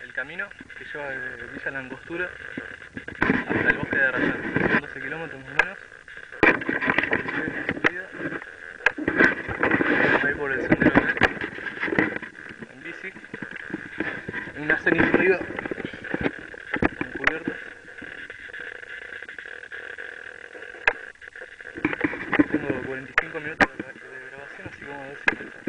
El camino que lleva de Villa Angostura hasta el bosque de Arrayanes. Son 12 kilómetros más o menos. Ahí por el sendero en bici. Hay una ceniza arriba con cubiertas. Tengo 45 minutos de grabación, así que vamos a ver si alcanza.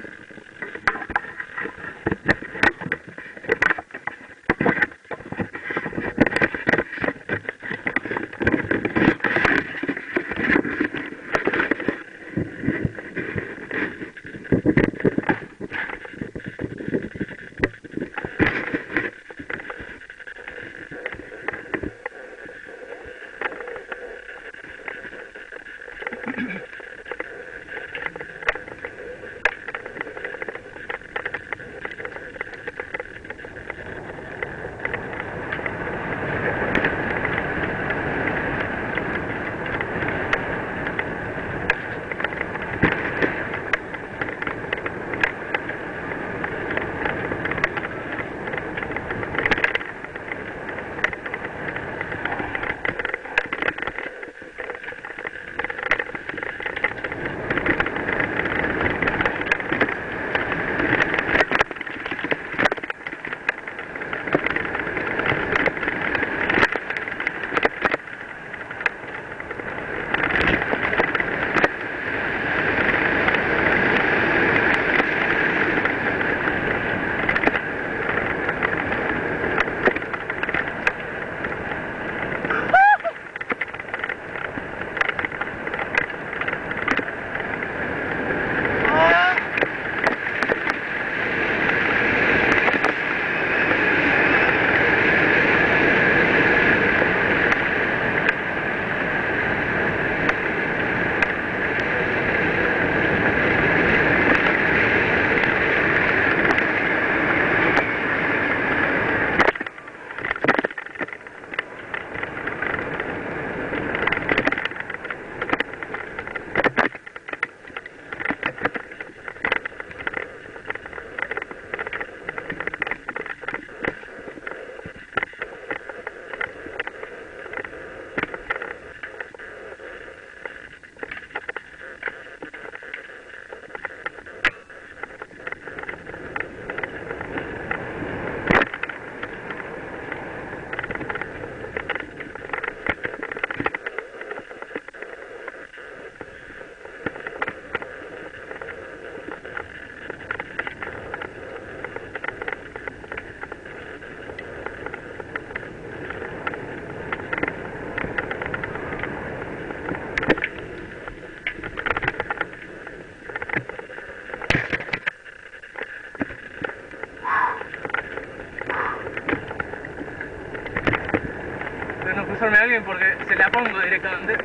Cruzarme a alguien porque se la pongo directamente.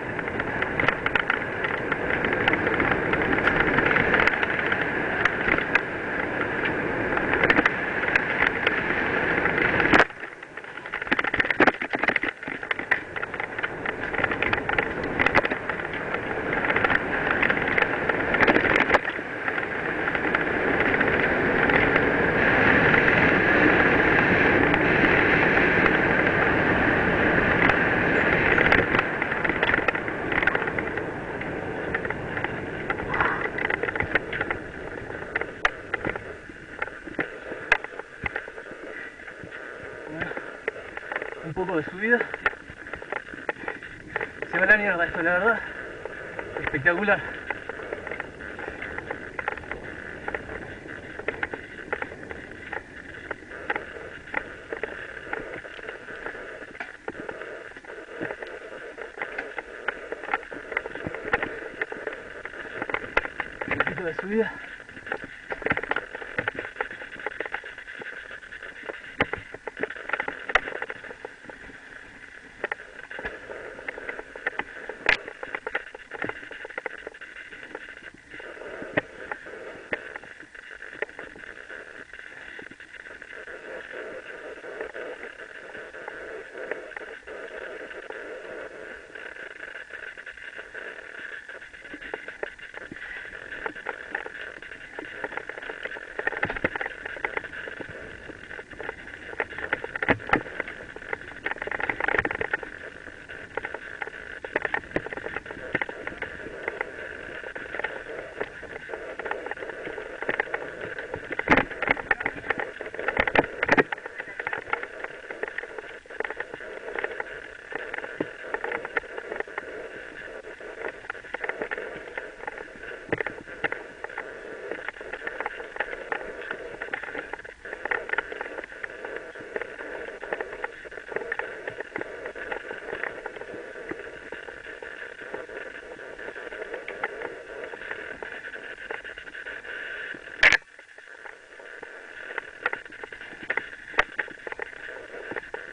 Un poco de subida. Se va la mierda esto, la verdad. Espectacular. Un poquito de subida.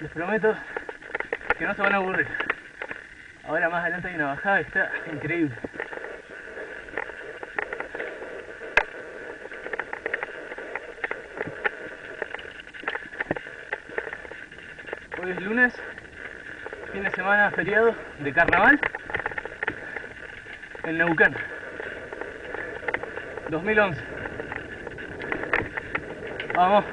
Les prometo que no se van a aburrir. Ahora más adelante hay una bajada que está increíble. Hoy es lunes, fin de semana feriado de carnaval en Neuquén, 2011. Vamos.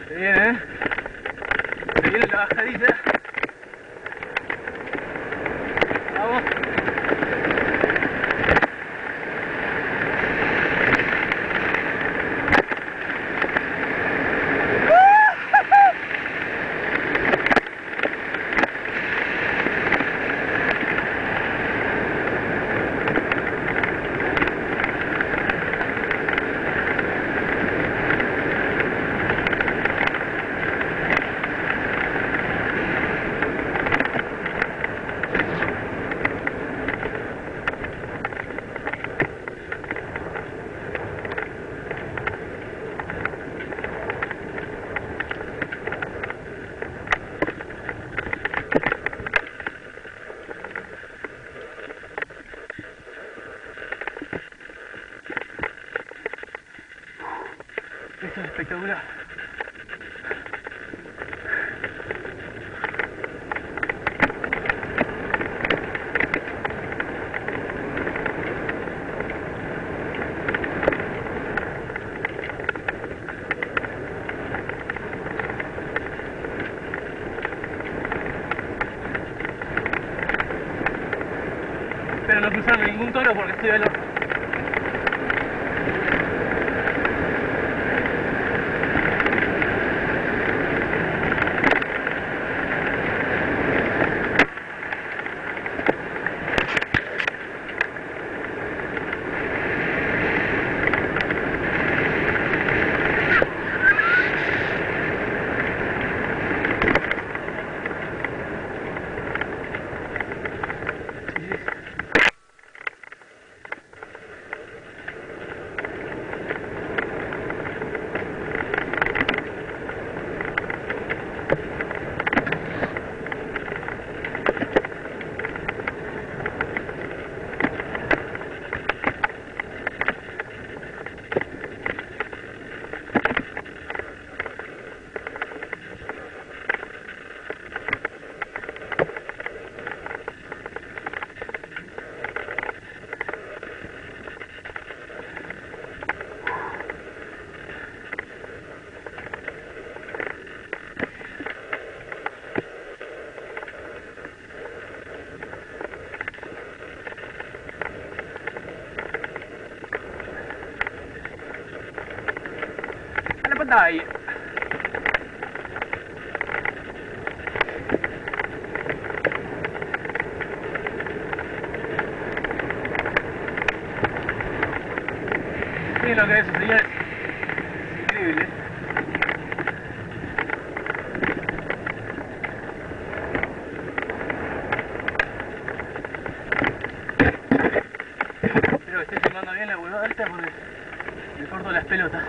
Se viene, se viene la bajadita. Vamos. Esto es espectacular. Espero no cruzarme ningún toro porque estoy al horno. Dai. Miren lo que es eso, señores. Increíble. Espero que esté filmando bien la huevada alta porque me corto las pelotas.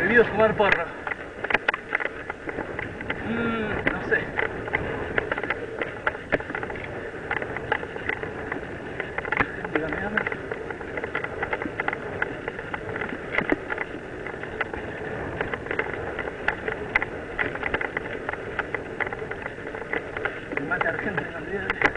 Prohibido fumar porro. No sé. Gente caminando. El mate argentino, olvídate.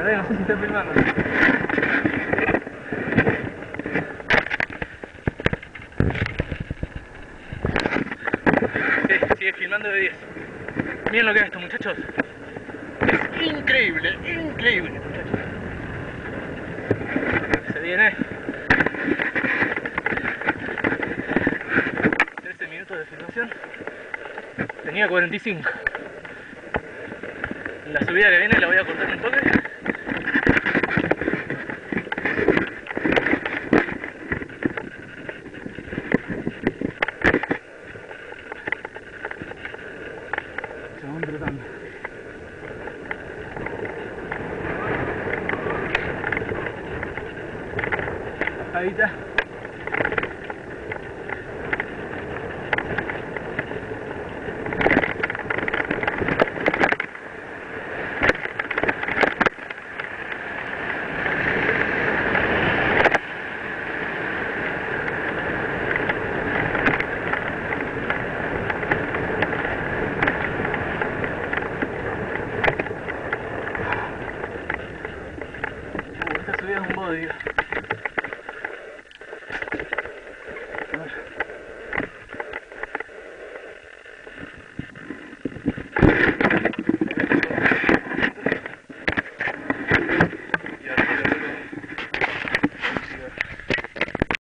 No sé si está filmando. Sí, sigue filmando de 10. Miren lo que es esto, muchachos. Es increíble, increíble, muchachos. Se viene 13 minutos de filmación. Tenía 45. La subida que viene la voy a cortar un toque. Se van tratando. Ahí está. Esta subida es un bodrio.